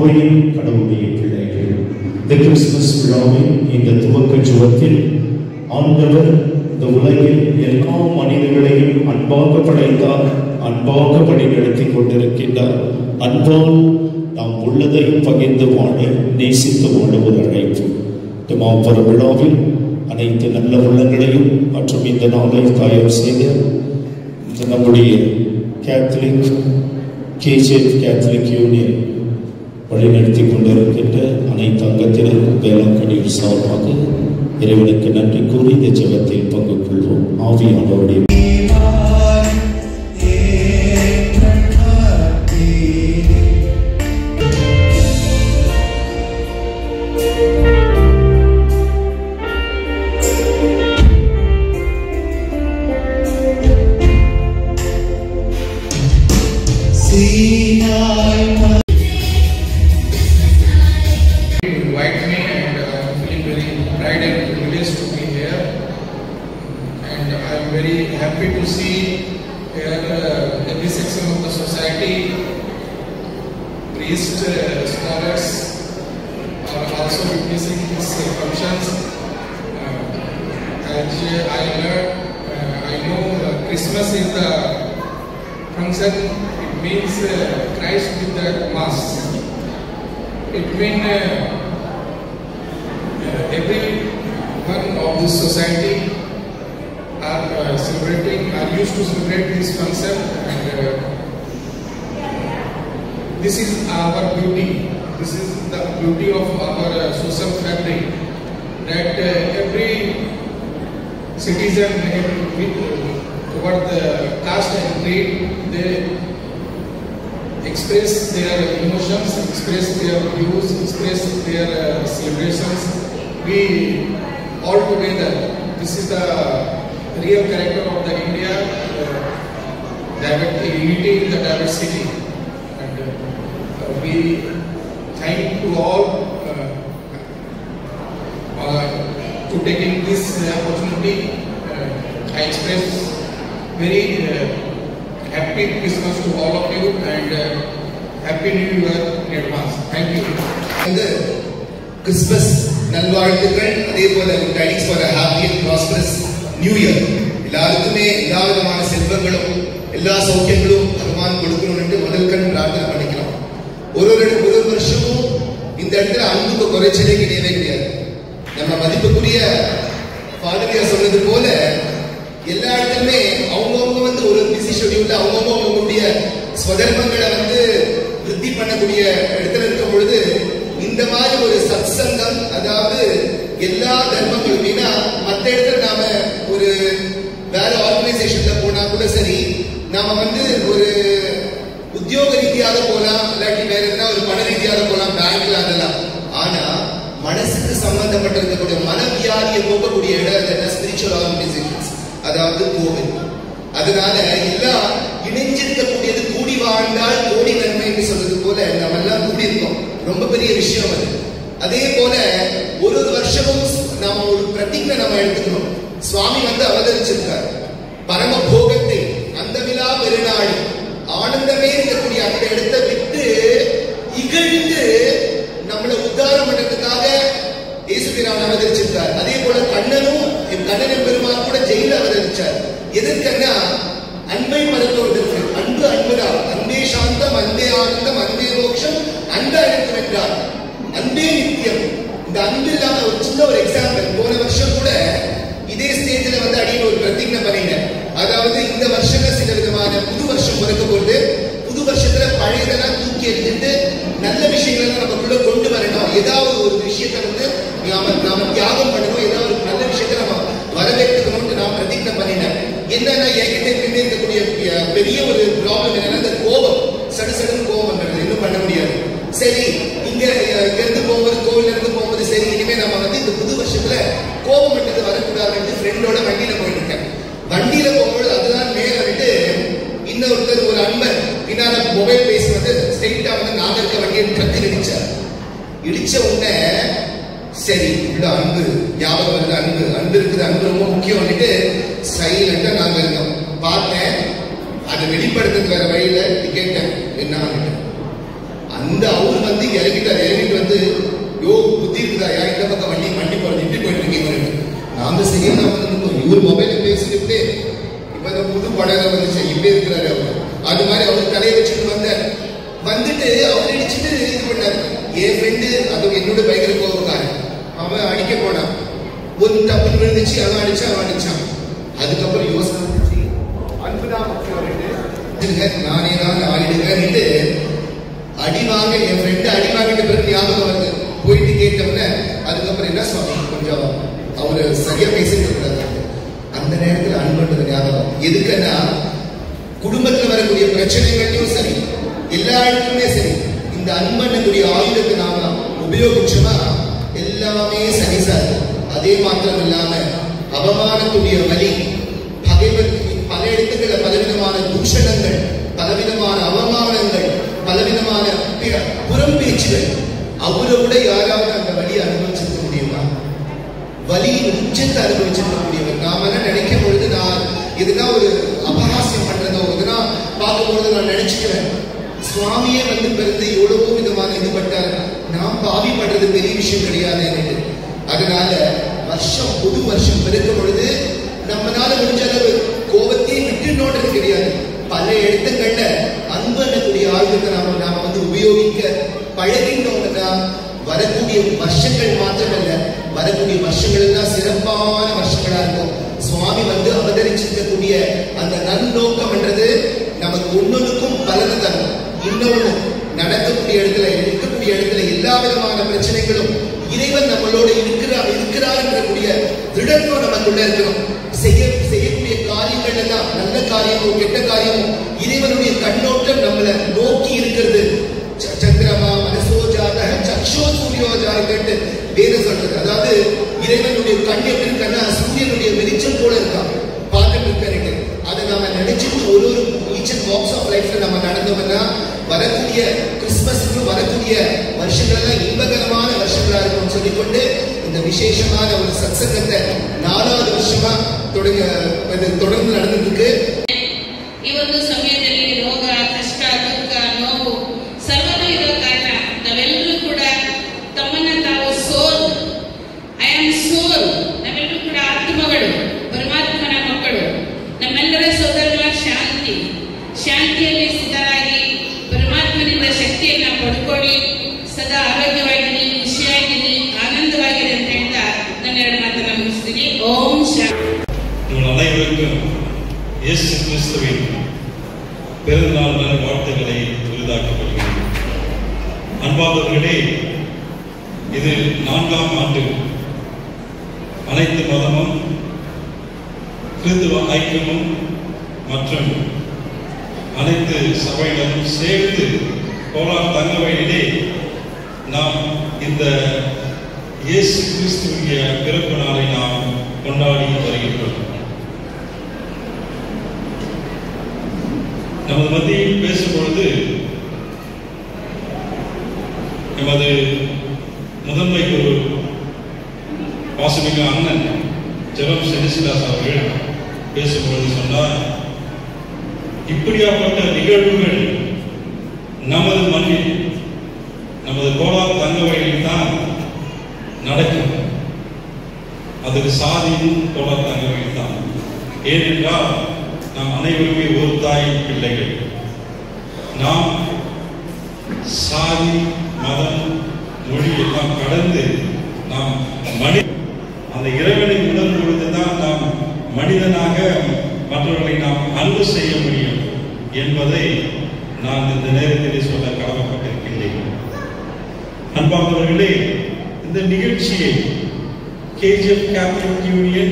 அன்புடையின் கடவுளுடைய பிள்ளைகள், இந்த கிறிஸ்துமஸ் விழாவின் இந்த துவக்க ஜுவத்தில் ஆண்டவர் இந்த உலகில் எல்லா மனிதர்களையும் அன்பாக படைத்தார், அன்பாக வழிநடத்தி கொண்டிருக்கின்றார். அன்பால் நாம் உள்ளதையும் பகிர்ந்து வாழ, நேசித்து வாழ ஒரு அழைப்பு. இந்த மாபெரும் விழாவில் அனைத்து நல்ல உள்ளங்களையும் மற்றும் இந்த நாளை தயார் செய்த நம்முடைய கேத்தலிக் கேஜிஎஃப் கேத்தலிக் யூனியன் வழிநடத்தி கொண்டிருக்கின்ற அனைத்து அங்கத்தினரும் வேளாங்கண்ணியின் சார்பாக இறைவனுக்கு நன்றி கூறி இந்த ஜெபத்தில் பங்கு கொள்வோம். ஆவியானவருடைய invite me, and I'm feeling very pride and privileged to be here, and I'm very happy to see here every section of the society, priests, scholars are also witnessing these functions. As I know Christmas is the function. It means Christ with the Mass. It means every one of this society are used to celebrate this function, and this is our beauty. This is the beauty of our social fabric, that every citizen, toward the caste and creed, they express their emotions, express their views, express their celebrations. We all together, this is the real character of the India, unity in the diversity. And we thank to all to taking this opportunity. I express very happy Christmas to all of you, and happy New Year in advance. Thank you. And Christmas நல்வாழ்த்துக்கள், அதே போல டைனிங்ஸ் for a happy and prosperous new year. எல்லாருக்குமே எல்லா விதமான செல்வங்களும் எல்லா சௌக்கியங்களும் பகவான் கொடுக்கணும்னு முதல் கண் பிரார்த்தனை பண்ணிக்கலாம். ஒரு வருஷமும் இந்த இடத்துல அன்புக்கு குறைச்சலே கிடையவே கிடையாது. நம்ம மதிப்புக்குரிய ஃபாதர் சொன்னது போல எல்லா இடத்துலயுமே அவங்கவுங்க ஒரு பிஸி ஷெட்யூல்ல அவங்களுடைய ஸ்வதர்மங்களை விருத்தி பண்ணக்கூடிய இடத்துல இருக்கும் பொழுது இந்த மாதிரி ஒரு சத்சங்கம், அதாவது எல்லா தர்மங்களும், ஏன்னா மற்ற இடத்துல நாம ஒரு வேற ஆர்கனைசேஷன்ல போனா கூட சரி, நாம ஒரு உத்தியோக ரீதியாக போலாம், இல்லாட்டி வேற எதுனா ஒரு பண ரீதியாக போலாம், பேங்க்ல அதெல்லாம். ஆனா மனசுக்கு சம்பந்தப்பட்டிருக்கக்கூடிய மனவியாதியை போக்கக்கூடிய இடம் ஸ்பிரிச்சுவல் ஆர்கனைசேஷன்ஸ், அதாவது கோவில். அதனால எல்லாம் இணைஞ்சிருக்கக்கூடியது. கூடி வாழ்ந்தால் கோடி நன்மை என்று சொல்றது போல நம்ம எல்லாம் கூடி இருக்கோம். ரொம்ப பெரிய விஷயம் அது. அதே போல ஒரு வருஷமும் நாம ஒரு பிரதிஜை நம்ம எடுத்துக்கணும். சுவாமி அவதரிச்சிருக்கார். பரம போகத்தை, அந்த விழா பெருநாள், ஆனந்தமே இருக்கக்கூடிய அந்த இடத்தை விட்டு இகழ்ந்து நம்மளை உத்தாரம் பண்றதுக்காக இயேசுபிரான் அவதரிச்சிருக்கார். அதே போல கண்ணன் பெருமாள் கூட ஜெயில அவதரிச்சார். எதற்கன்னா அன்பை மறப்பவதற்கு. அன்பு அன்புதான். அன்பே சாந்தம், அன்பே ஆனந்தம், அன்பே மோட்சம், அன்பு அனைத்தும் என்றார். அன்பே நித்தியம். இந்த அன்பு இல்லாம ஒரு சின்ன ஒரு எக்ஸாம்பிள். போன வருஷம் கூட இதே ஸ்டேஜ்ல அடியில் ஒரு பிரதிஜை பண்ணினேன். அதாவது இந்த வருஷத்துல சில விதமான புது வருஷம் பிறக்க போது, புது வருஷத்துல பழையதெல்லாம் தூக்கி எறிஞ்சிட்டு நல்ல விஷயங்களை நமக்குள்ள கொண்டு வரணும். ஏதாவது ஒரு விஷயத்தை நாம தியாகம் பண்ணணும். ஏதாவது ஒரு நல்ல விஷயத்தை நம்ம வரவேற்கணும்னு நான் பிரதிஜை பண்ணினேன். என்னன்னா என்கிட்ட இருக்கக்கூடிய பெரிய ஒரு ப்ராப்ளம் என்னன்னா இந்த கோபம், சடுசடுன்னு கோபம் இன்னும் பண்ண முடியாது. சரி, இங்க இருந்து போகும்போது, கோவில்ல இருந்து போகும்போது, சரி இனிமே நம்ம இந்த புது வருஷத்துல கோபம் என்றது வரக்கூடாதுன்னு ஃப்ரெண்டோட வண்டியில போயிட்டு இருக்கேன். வண்டியில போகும்போது அதுதான் நேரிட்டு இன்னொருத்தர் ஒரு அன்பர் பின்னால மொபைல் பேசுவது ஸ்ட்ரெயிட்டா நாங்க இருக்க வண்டியை கத்து இடிச்ச உடனே சரி இவ்வளவு அன்பு ஞாபகம் வருது, அன்பு இருக்குது, அன்பு ரொம்ப முக்கியம் சைலண்டா நாங்க இருந்தோம். பார்த்தேன், அதை வெளிப்படுத்துறது வேற வழியில கேட்டேன் என்ன. அந்த அவர் வந்து இறங்கிட்டு வந்து யோ புத்தி இருக்குதா யா இந்த பக்கம் வண்டி போறது இப்படி போயிட்டு இருக்கீங்க. நாம செய்யலாம் வந்து இவர் மொபைல பேசிட்டு இப்ப இந்த புது படம் வந்துச்சு இப்படி இருக்கிறாரு அவர். அது மாதிரி அவர் தலையை வச்சுட்டு வந்துட்டு அவர் அடிச்சுட்டு இது பண்ணாரு. என் ஃப்ரெண்டு அது என்னோட பயங்கர கோபக்காரன், அவன் அடிக்க போனான். ஒரு டப்புன்னு விழுந்துச்சு, அவன் அடிச்சான். அதுக்கப்புறம் யோசனை வந்துச்சு, அன்புதான் நானே தான் ஆடிடுவேன்ட்டு அடி வாங்க என் ஃப்ரெண்டு அடி வாங்கிட்ட பிறகு ஞாபகம் வருது. போயிட்டு கேட்டவன அதுக்கப்புறம் என்ன சுவாமி கொஞ்சம் அவரு சரியா பேசிட்டு இருக்கிறாரு. அந்த நேரத்தில் அன்புன்றது ஞாபகம் எதுக்குன்னா குடும்பத்தில் வரக்கூடிய பிரச்சனைகளையும் சரி எல்லா இடத்துலயுமே சரி இந்த அன்பனுடைய ஆயுதத்தை நாம உபயோகிச்சோமா எல்லாமே சரி சார். அதே மாத்திரம் இல்லாம அவமானத்துடைய வலி, பகைவர் பல இடத்துக்கள பலவிதமான தூஷணங்கள், பலவிதமான அவமானங்கள், பலவிதமான புறம் பேச்சுகள், அவரை விட யாராவது அந்த வலியை அனுபவிச்சிருக்க முடியுமா? வலியின் உச்சத்தை அனுபவிச்சிருக்க முடியும். நாம என்ன நினைக்கும் பொழுது நான் எதுனா ஒரு அபகாசியம் பண்றதோ எதுனா பார்க்கும்பொழுது நான் நினைச்சுக்கிறேன் சுவாமியே வந்து பிறந்து எவ்வளவோ விதமான இது பட்டார், நாம் பாவி பண்றது பெரிய விஷயம் கிடையாது. அதனால புது வருஷம் பிறக்கும் பொழுது நம்மளால முடிஞ்ச அளவு கோபத்தையே விட்டு நோடுறது கிடையாது. பல இடத்துங்கள்ல அன்பு என்னக்கூடிய ஆயுதத்தை நாம வந்து உபயோகிக்க பழகின்றோம்னா வரக்கூடிய வருஷங்கள் மாத்திரமல்ல, வரக்கூடிய வருஷங்கள் எல்லாம் சிறப்பான வருஷங்களா இருக்கும். சுவாமி வந்து அவதரிச்சிருக்கக்கூடிய அந்த நன்னோக்கம் என்றது நமக்கு ஒன்னொன்னுக்கும் பலனை தரும். இன்னொன்னு நடக்கக்கூடிய இடத்துல இருக்கக்கூடிய இடத்துல எல்லா விதமான பிரச்சனைகளும் இறைவன் நம்மளோட இருக்கிறார் என்றக்கூடிய திடத்தோ நமக்குள்ள இருக்கணும். செய்யக்கூடிய காரியங்கள் எல்லாம் நல்ல காரியமோ கெட்ட காரியமோ இறைவனுடைய கண்ணோட்டம் நம்மளை நோக்கி இருக்கிறது. சந்திரமா மனசோ ஜாதக சக்ஷோ சூரியோ ஜாதகட்டு வேதம் சொல்றது. அதாவது இறைவனுடைய கண் எப்படி இருக்கா சூரியனுடைய வெளிச்சம் போல இருக்கா பார்த்துட்டு இருக்க. அதை நாம நினைச்சிட்டு ஒரு ஈச் அண்ட் வாக்ஸ் ஆஃப் லைஃப்ல நம்ம நடந்தோம்னா வரக்கூடிய கிறிஸ்துமஸ்க்கு வரக்கூடிய வருஷங்கள் எல்லாம் இன்பகரமான வருஷங்களா இருக்கும் சொல்லிக்கொண்டு இந்த விசேஷமான ஒரு சத்சங்கத்தை 4வது வருஷமா தொடர்ந்து நடந்துட்டு இருக்கு. ಈ ಒಂದು ಸಮಯದಲ್ಲಿ ರೋಗ, ಕಷ್ಟ, ದುಃಖ, ನೋವು ಸರ್ವದೂ ಇರೋ ಕಾರಣ ನಾವೆಲ್ಲರೂ ಕೂಡ ತಮ್ಮನ್ನ ತಾವು ಐ ಆಮ್ ಸೋಲ್, ನಾವೆಲ್ಲರೂ ಕೂಡ ಆತ್ಮಗಳು, ಪರಮಾತ್ಮನ ಮಕ್ಕಳು, ನಮ್ಮೆಲ್ಲರ ಸೋದರಗಳ ಶಾಂತಿಯಲ್ಲಿ ಸಿದ್ಧರಾಗಿ ಪರಮಾತ್ಮನಿಂದ ಶಕ್ತಿಯನ್ನ ಪಡ್ಕೊಳ್ಳಿ, ಸದಾ ಆರೋಗ್ಯವಾಗಿರಿ, ಖುಷಿಯಾಗಿರಿ, ಆನಂದವಾಗಿರಿ ಅಂತ ಹೇಳ್ತಾ ನನ್ನ 2 ಮಾತನ್ನ ಮುಗಿಸ್ತೀನಿ. ಓಂ ಶಾಂತಿ. உங்கள் அனைவருக்கும் இயேசு கிறிஸ்துவின் பிறந்தநாள் நல்வாழ்த்துக்களை உரிதாக்கப்படுகிறது. அன்பார்ந்தவர்களே, இது 4ஆம் ஆண்டு. அனைத்து மதமும் கிறிஸ்துவ ஐக்கியமும் மற்றும் அனைத்து சபையினரும் சேர்ந்து கோலார் தங்கவயலிலே நாம் இந்த இயேசு கிறிஸ்துவிய பிறப்பு நாளை நாம் கொண்டாடி வருகின்றோம். நமது மத்தியில் பேசும்பொழுது நமது முதன்மை குரு வாசுமிக அண்ணன் ஜெரம் செனிசிலாஸ் அவர்கள் பேசும்பொழுது சொன்னார், இப்படியாப்பட்ட நிகழ்வுகள் நமது மண்ணில் நமது கோலார் தங்கவயலில் தான் நடக்கும். அதுக்கு சாதியும் கோலார் தங்கவயல் தான். ஏனென்றால் நாம் அனைவருமே ஒரு தாயின் பிள்ளைகள். நாம் சாதி, மதம், மொழி எல்லாம் கடந்து நாம் அந்த இறைவனை உணர்வு பொழுதுதான் நாம் மனிதனாக மற்றவர்களை நாம் அன்பு செய்ய முடியும் என்பதை நான் இந்த நேரத்திலே சொல்ல கடமைப்பட்டிருக்கின்றேன். அன்பார்ந்தவர்களே, இந்த நிகழ்ச்சியை KGF Catholic Union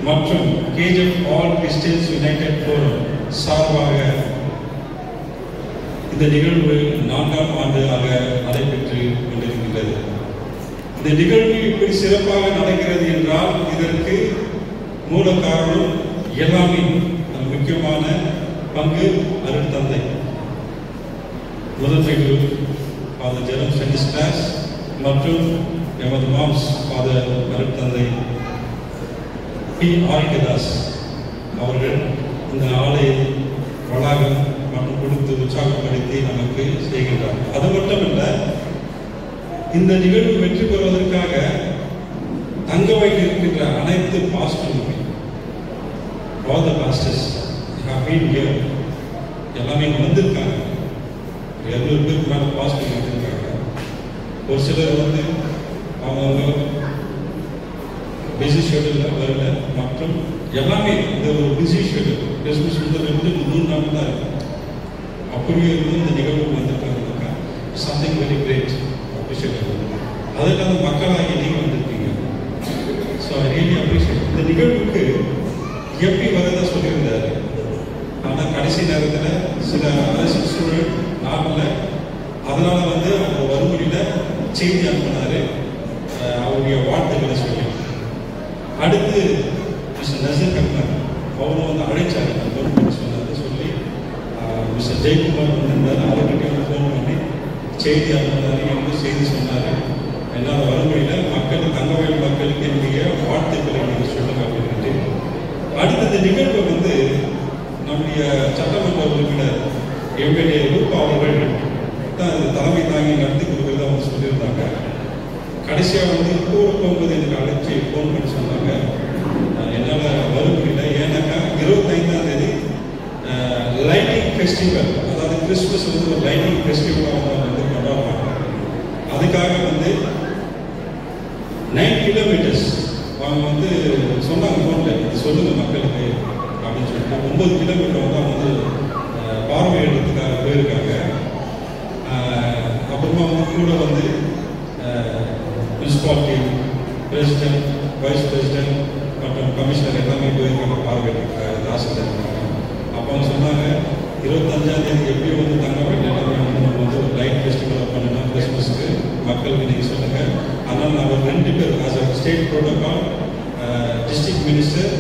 மற்றும் KGF All Christians United Forum சார்பாக இந்த நிகழ்வு 4ஆம் ஆண்டாக நடைபெற்று கொண்டிருக்கின்றது. இந்த நிகழ்வு இப்படி சிறப்பாக நடக்கிறது என்றால் இதற்கு மூல காரணம் எல்லாமே முக்கியமான பங்கு அருட்தந்தை முதன்மை குரு ஃபாதர் ஜெரம் செனிசிலாஸ் மற்றும் எமது மாம்ஸ் ஃபாதர் அருட்தந்தை பி. ஆரிகதாஸ் அவர்கள் இந்த ஆலய வளாகம் மற்றும் கொடுத்து உற்சாகப்படுத்தி நமக்கு செய்கின்றார். அது மட்டும் இல்லை, இந்த நிகழ்வு வெற்றி பெறுவதற்காக தங்க வைத்து இருக்கின்ற அனைத்து பாஸ்டர்களுமே, all the pastors have been here, எல்லாமே வந்திருக்காங்க. 200 பேருக்கு மேலே பாஸ்டர் வந்திருக்காங்க. ஒரு சிலர் வந்து அவங்க பிஸி ஷெடியூலில் வரல, மற்றும் எல்லாமே இந்த ஒரு பிஸி ஷெடியூல் கிறிஸ்மஸ் வந்து 3 நாள் தான் இருக்கும். அப்படியே இருந்து இந்த நிகழ்வு வந்திருக்காங்க. Something very great appreciate. அதுக்காக மக்களாக நீங்கள் வந்திருக்கீங்க. So I really appreciate. இந்த நிகழ்வுக்கு எப்படி வரதா சொல்லியிருந்தாரு. ஆனால் கடைசி நேரத்தில் சில அரசியல் சூழல் நாளில் அதனால வந்து அவங்க வறுமையில் செய்தி அனுப்பினாரு, அவருடைய வாழ்த்துக்களை சொல்லி. அடுத்து மிஸ்டர் நசீர் கட்னர் அவரும் வந்து அழைச்சாரு, கவர்மெண்ட் சொன்னதை சொல்லி மிஸ்டர் ஜெயக்குமார் வந்திருந்தார். அவர்கிட்ட ஃபோன் பண்ணி செய்தி அனுப்பினாரு, எனக்கு செய்தி சொன்னார். என்னால் வறுமையில் மக்கள் தங்கவயல் மக்களுக்கு என்னுடைய வாழ்த்துக்களை நீங்கள் சொல்லுங்க அப்படின்ட்டு. அடுத்த நிகழ்வு வந்து நம்முடைய சட்டமன்ற உறுப்பினர் எம்எல்ஏ ரூபா அவர்கள் தான் அந்த தலைமை தாங்கி நடத்தி கொடுக்குறத அவங்க சொல்லியிருந்தாங்க. கடைசியாக வந்து கூட போகும்போது எனக்கு அழைச்சி ஃபோன் பண்ணி சொன்னாங்க, என்னால் வறுமையில், ஏன்னாக்கா 25ஆம் தேதி லைட்டிங் ஃபெஸ்டிவல், அதாவது கிறிஸ்மஸ் வந்து ஒரு லைட்டிங் ஃபெஸ்டிவலாக வந்து கொண்டாடுறாங்க. அதுக்காக வந்து 9 கிலோமீட்டர்ஸ் அவங்க வந்து சொன்னாங்க ஃபோனில், சொல்லுங்கள் மக்களுக்கு அப்படின்னு சொல்லிட்டு 9 கிலோமீட்டர் வந்து அவங்க வந்து பார்வையிடறதுக்காக போயிருக்காங்க. அப்புறமா அவங்க கூட வந்து முனிசிபாலிட்டி பிரசிடென்ட், வைஸ் பிரசிடென்ட் மற்றும் கமிஷனர் எல்லாமே போயிருக்காங்க பார்வையிடறதுக்காக, தாசில்தார். அப்போ அவங்க சொன்னாங்க 25ஆம் தேதி எப்படியும் வந்து தங்கவயல் எல்லாமே நம்ம வந்து ஒரு லைட் ஃபெஸ்டிவல் பண்ணணும் கிறிஸ்மஸ்க்கு, மக்களுக்கு நீங்கள் சொல்லுங்கள். ஆனால் நான் ஒரு 2 பேர் as a state protocol district minister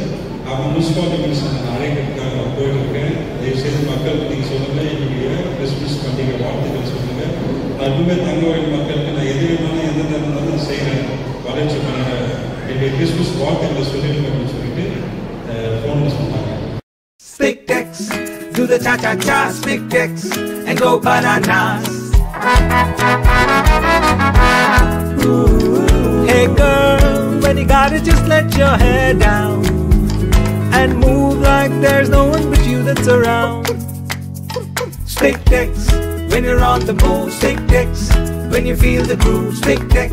அவங்க முனிசிபாலிட்டி மினிஸ்டர் நான் அழைக்கிறதுக்காக நான் போயிட்டுருக்கேன். தயவுசெய்து மக்களுக்கு நீங்கள் சொல்லுங்கள், என்னுடைய கிறிஸ்மஸ் பண்டிகை வாழ்த்துக்கள் சொல்லுங்கள். நான் எப்பவுமே தங்கவயல் மக்களுக்கு நான் எது வேணாலும் எந்த நேரம் இருந்தாலும் செய்கிறேன், வளர்ச்சி பண்ணுறேன், என்னுடைய கிறிஸ்மஸ் வாழ்த்துக்களை சொல்லிடுங்க அப்படின்னு சொல்லிட்டு ஃபோனில் சொன்னாங்க. Spictex, do the cha-cha-cha, Spictex, and go bananas. Hey girl, when you got it, just let your hair down and move like there's no one but you that's around. Spictex, when you're on the move, Spictex, when you feel the groove, Spictex,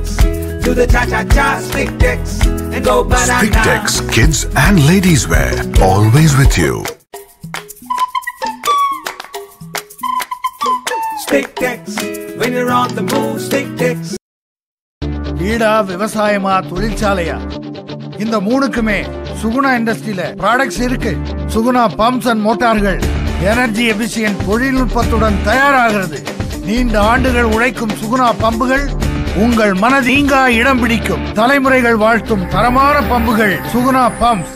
do the cha-cha-cha, Spictex, and go bananas. Spictex, kids and ladies wear, always with you. Spictex, when you're on the move, Spictex. வீடா விவசாயமா தொழிற்சாலையா, இந்த மூணுக்குமே சுகுணா இண்டஸ்ட்ரியில products இருக்கு. Suguna pumps and மோட்டார்கள் energy efficient தொழில்நுட்பத்துடன் தயாராகிறது. நீண்ட ஆண்டுகள் உழைக்கும் சுகுணா பம்புகள் உங்கள் மனதீங்கா இடம் பிடிக்கும். தலைமுறைகள் வாழ்த்தும் தரமான பம்புகள் சுகுணா பம்ப்ஸ்.